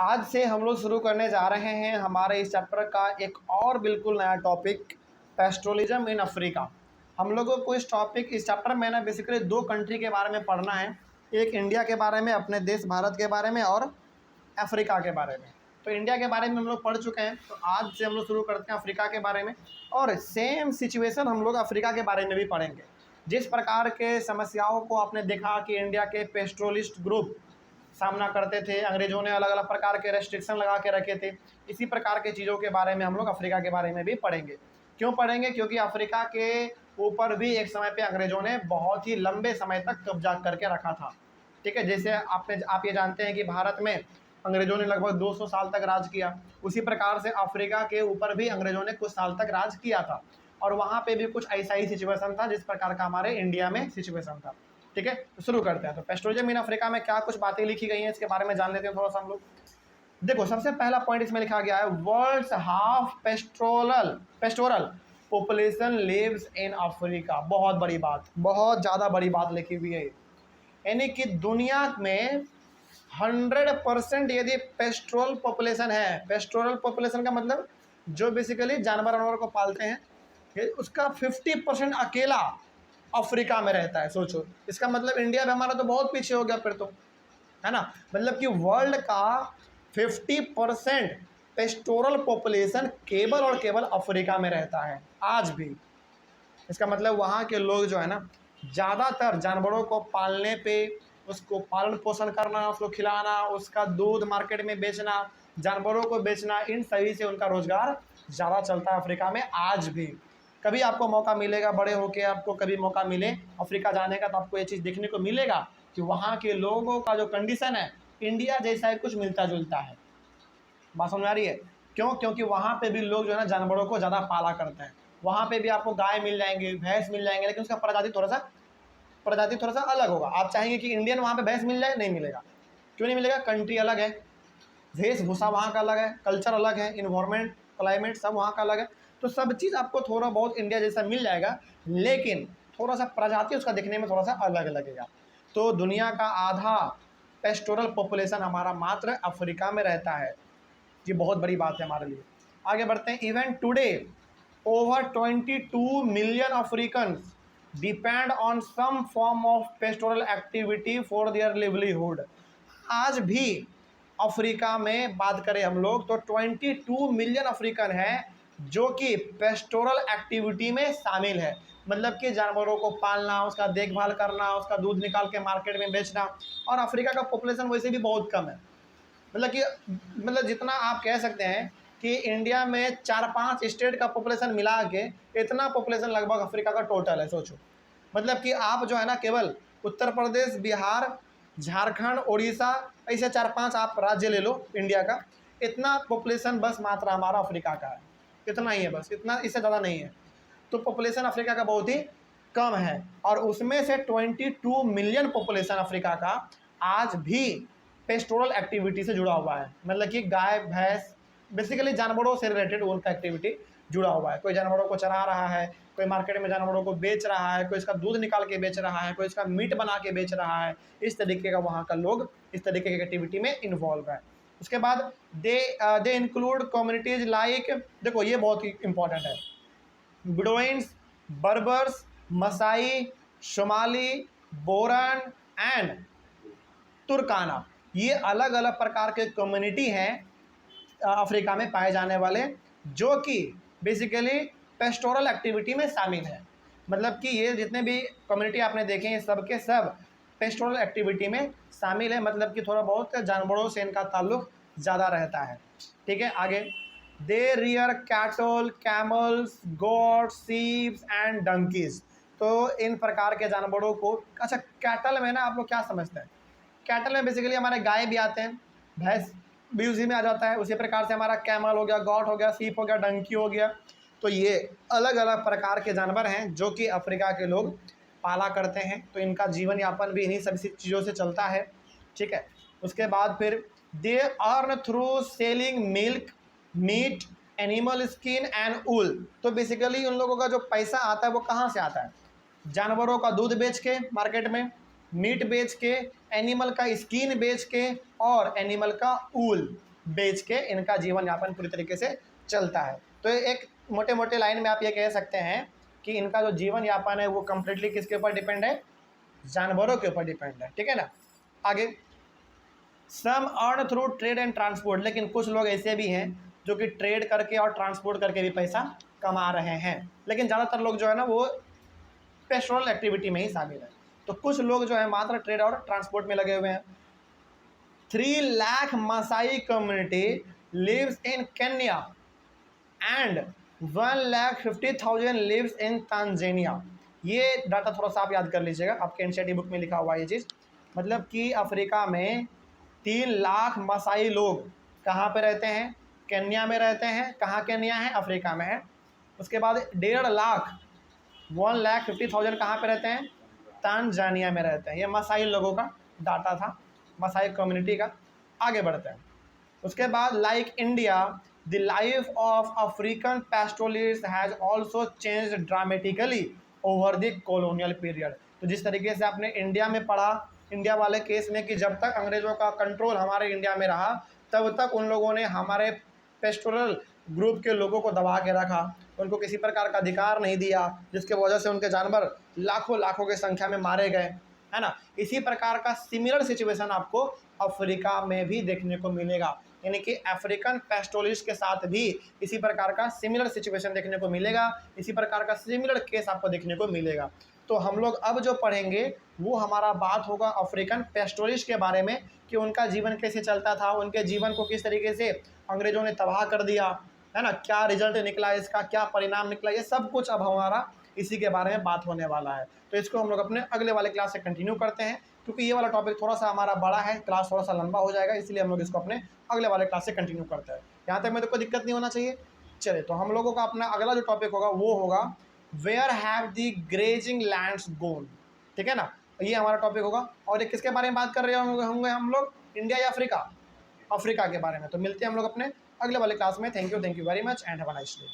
आज से हम लोग शुरू करने जा रहे हैं हमारे इस चैप्टर का एक और बिल्कुल नया टॉपिक, पेस्ट्रोलिज्म इन अफ्रीका। हम लोगों को इस चैप्टर में ना बेसिकली दो कंट्री के बारे में पढ़ना है, एक इंडिया के बारे में, अपने देश भारत के बारे में, और अफ्रीका के बारे में। तो इंडिया के बारे में हम लोग पढ़ चुके हैं, तो आज से हम लोग शुरू करते हैं अफ्रीका के बारे में, और सेम सिचुएशन हम लोग अफ्रीका के बारे में भी पढ़ेंगे। जिस प्रकार के समस्याओं को आपने देखा कि इंडिया के पेस्ट्रोलिस्ट ग्रुप सामना करते थे, अंग्रेजों ने अलग अलग प्रकार के रेस्ट्रिक्शन लगा के रखे थे, इसी प्रकार के चीज़ों के बारे में हम लोग अफ्रीका के बारे में भी पढ़ेंगे। क्यों पढ़ेंगे? क्योंकि अफ्रीका के ऊपर भी एक समय पे अंग्रेजों ने बहुत ही लंबे समय तक कब्जा करके रखा था। ठीक है, जैसे आप ये जानते हैं कि भारत में अंग्रेजों ने लगभग 200 साल तक राज किया, उसी प्रकार से अफ्रीका के ऊपर भी अंग्रेजों ने कुछ साल तक राज किया था, और वहाँ पे भी कुछ ऐसा ही सिचुएशन था जिस प्रकार का हमारे इंडिया में सिचुएशन था। ठीक है, तो शुरू करते हैं। तो पेस्ट्रोलिज्म इन अफ्रीका में क्या कुछ बातें लिखी गई हैं, इसके बारे में जान लेते हैं थोड़ा सा हम लोग। देखो, सबसे पहला पॉइंट इसमें लिखा गया है, world's half pastoral population lives in Africa. बहुत बड़ी बात, बहुत ज़्यादा बड़ी बात लिखी हुई है, यानी कि दुनिया में 100% यदि पेस्टोरल पॉपुलेशन है, पेस्टोरल पॉपुलेशन का मतलब जो बेसिकली जानवर वानवर को पालते हैं, उसका 50% अकेला अफ्रीका में रहता है। सोचो, इसका मतलब इंडिया में हमारा तो बहुत पीछे हो गया फिर तो, है ना। मतलब कि वर्ल्ड का 50% पेस्टोरल पॉपुलेशन केवल और केवल अफ्रीका में रहता है आज भी। इसका मतलब वहाँ के लोग जो है ना, ज़्यादातर जानवरों को पालने पे, उसको पालन पोषण करना, उसको खिलाना, उसका दूध मार्केट में बेचना, जानवरों को बेचना, इन सभी से उनका रोजगार ज़्यादा चलता है अफ्रीका में आज भी। कभी आपको मौका मिलेगा, बड़े होके आपको कभी मौका मिले अफ्रीका जाने का, तो आपको ये चीज़ देखने को मिलेगा कि वहाँ के लोगों का जो कंडीशन है इंडिया जैसा है, कुछ मिलता जुलता है। बात समझ आ रही है? क्यों? क्योंकि वहाँ पे भी लोग जो है ना जानवरों को ज़्यादा पाला करते हैं। वहाँ पे भी आपको गाय मिल जाएंगे, भैंस मिल जाएंगे, लेकिन उसका प्रजाति थोड़ा सा अलग होगा। आप चाहेंगे कि इंडियन वहाँ पे भैंस मिल जाए, नहीं मिलेगा। क्यों नहीं मिलेगा? कंट्री अलग है, वेशभूषा वहाँ का अलग है, कल्चर अलग है, इन्वायरमेंट, क्लाइमेट सब वहाँ का अलग है। तो सब चीज़ आपको थोड़ा बहुत इंडिया जैसा मिल जाएगा, लेकिन थोड़ा सा प्रजाति उसका दिखने में थोड़ा सा अलग लगेगा। तो दुनिया का आधा पेस्टोरल पॉपुलेशन हमारा मात्र अफ्रीका में रहता है। ये बहुत बड़ी बात है हमारे लिए। आगे बढ़ते हैं। Even today over 22 million African depend on some form of pastoral activity for their livelihood. आज भी अफ्रीका में बात करें हम लोग तो 22 मिलियन अफ्रीकन हैं जो कि पेस्टोरल एक्टिविटी में शामिल है। मतलब कि जानवरों को पालना, उसका देखभाल करना, उसका दूध निकाल के मार्केट में बेचना। और अफ्रीका का पॉपुलेशन वैसे भी बहुत कम है, मतलब जितना आप कह सकते हैं कि इंडिया में 4-5 स्टेट का पॉपुलेशन मिला के इतना पॉपुलेशन लगभग अफ्रीका का टोटल है। सोचो, मतलब कि आप जो है ना केवल उत्तर प्रदेश, बिहार, झारखंड, उड़ीसा, ऐसे 4-5 आप राज्य ले लो इंडिया का, इतना पॉपुलेशन बस मात्र हमारा अफ्रीका का है। इतना ही है बस, इतना, इससे ज़्यादा नहीं है। तो पॉपुलेशन अफ्रीका का बहुत ही कम है, और उसमें से 22 मिलियन पॉपुलेशन अफ्रीका का आज भी पेस्टोरल एक्टिविटी से जुड़ा हुआ है। मतलब कि गाय भैंस, बेसिकली जानवरों से रिलेटेड उनका एक्टिविटी जुड़ा हुआ है। कोई जानवरों को चरा रहा है, कोई मार्केट में जानवरों को बेच रहा है, कोई इसका दूध निकाल के बेच रहा है, कोई इसका मीट बना के बेच रहा है। इस तरीके का वहाँ का लोग इस तरीके की एक्टिविटी में इन्वॉल्व है। उसके बाद दे इंक्लूड कम्युनिटीज लाइक, देखो ये बहुत ही इंपॉर्टेंट है, Bedouins, Berbers, Maasai, Somali, Boran and Turkana. ये अलग अलग प्रकार के कम्युनिटी हैं अफ्रीका में पाए जाने वाले, जो कि बेसिकली पेस्टोरल एक्टिविटी में शामिल है। मतलब कि ये जितने भी कम्युनिटी आपने देखे हैं, सब के सब पेस्टोरल एक्टिविटी में शामिल है। मतलब कि थोड़ा बहुत जानवरों से इनका ताल्लुक ज़्यादा रहता है। ठीक है, आगे। They rear cattle, camels, goats, sheeps and donkeys. तो इन प्रकार के जानवरों को, अच्छा कैटल में ना आप लोग क्या समझते हैं? कैटल में बेसिकली हमारे गाय भी आते हैं, भैंस भी उसी में आ जाता है। उसी प्रकार से हमारा कैमल हो गया, गॉट हो गया, सीप हो गया, डंकी हो गया। तो ये अलग अलग प्रकार के जानवर हैं जो कि अफ्रीका के लोग पाला करते हैं। तो इनका जीवन यापन भी इन्हीं सभी चीज़ों से चलता है। ठीक है, उसके बाद फिर they earn through selling milk, meat, animal skin and wool. तो बेसिकली उन लोगों का जो पैसा आता है वो कहाँ से आता है? जानवरों का दूध बेच के मार्केट में, मीट बेच के, एनिमल का स्किन बेच के, और एनिमल का ऊल, बेच के इनका जीवन यापन पूरी तरीके से चलता है। तो एक मोटे मोटे लाइन में आप ये कह सकते हैं कि इनका जो जीवन यापन है वो कम्प्लीटली किसके ऊपर डिपेंड है, जानवरों के ऊपर डिपेंड है, ठीक है ना। आगे, some earn through trade and transport, लेकिन कुछ लोग ऐसे भी हैं जो कि ट्रेड करके और ट्रांसपोर्ट करके भी पैसा कमा रहे हैं, लेकिन ज़्यादातर लोग जो है ना वो पेट्रोल एक्टिविटी में ही शामिल है। तो कुछ लोग जो है मात्र ट्रेड और ट्रांसपोर्ट में लगे हुए हैं। 3 lakh Maasai community lives in Kenya and 1,50,000 lives in Tanzania. ये डाटा थोड़ा सा आप याद कर लीजिएगा, आपके एनसीईआरटी बुक में लिखा हुआ है ये चीज़। मतलब कि अफ्रीका में 3 लाख मसाई लोग कहाँ पे रहते हैं, केन्या में रहते हैं। कहाँ केन्या है, अफ्रीका में है। उसके बाद 1.5 लाख 1,50,000 कहाँ पे रहते हैं, तांजानिया में रहते हैं। ये मसाई लोगों का डाटा था, मसाई कम्युनिटी का। आगे बढ़ते हैं। उसके बाद like India the life of African pastoralist has also change dramatically over the colonial period. तो जिस तरीके से आपने इंडिया में पढ़ा, इंडिया वाले केस में, कि जब तक अंग्रेज़ों का कंट्रोल हमारे इंडिया में रहा तब तक उन लोगों ने हमारे पेस्टोरल ग्रुप के लोगों को दबा के रखा, उनको किसी प्रकार का अधिकार नहीं दिया, जिसके वजह से उनके जानवर लाखों लाखों की संख्या में मारे गए, है ना। इसी प्रकार का सिमिलर सिचुएशन आपको अफ्रीका में भी देखने को मिलेगा, यानी कि अफ्रीकन पेस्टोरलिस्ट के साथ भी इसी प्रकार का सिमिलर सिचुएशन देखने को मिलेगा, इसी प्रकार का सिमिलर केस आपको देखने को मिलेगा। तो हम लोग अब जो पढ़ेंगे वो हमारा बात होगा अफ्रीकन पेस्टोरलिस्ट के बारे में, कि उनका जीवन कैसे चलता था, उनके जीवन को किस तरीके से अंग्रेज़ों ने तबाह कर दिया, है ना, क्या रिजल्ट निकला इसका, क्या परिणाम निकला, ये सब कुछ अब हमारा इसी के बारे में बात होने वाला है। तो इसको हम लोग अपने अगले वाले क्लास से कंटिन्यू करते हैं, क्योंकि ये वाला टॉपिक थोड़ा सा हमारा बड़ा है, क्लास थोड़ा सा लंबा हो जाएगा, इसलिए हम लोग इसको अपने अगले वाले क्लास से कंटिन्यू करते हैं। यहाँ तक में तो कोई दिक्कत नहीं होना चाहिए। चलिए, तो हम लोगों का अपना अगला जो टॉपिक होगा वो होगा where have the grazing lands gone, ठीक है ना। ये हमारा टॉपिक होगा। और ये किसके बारे में बात कर रहे होंगे हम लोग, इंडिया या अफ्रीका, अफ्रीका के बारे में। तो मिलते हैं हम लोग अपने अगले वाले क्लास में। Thank you very much and have a nice day.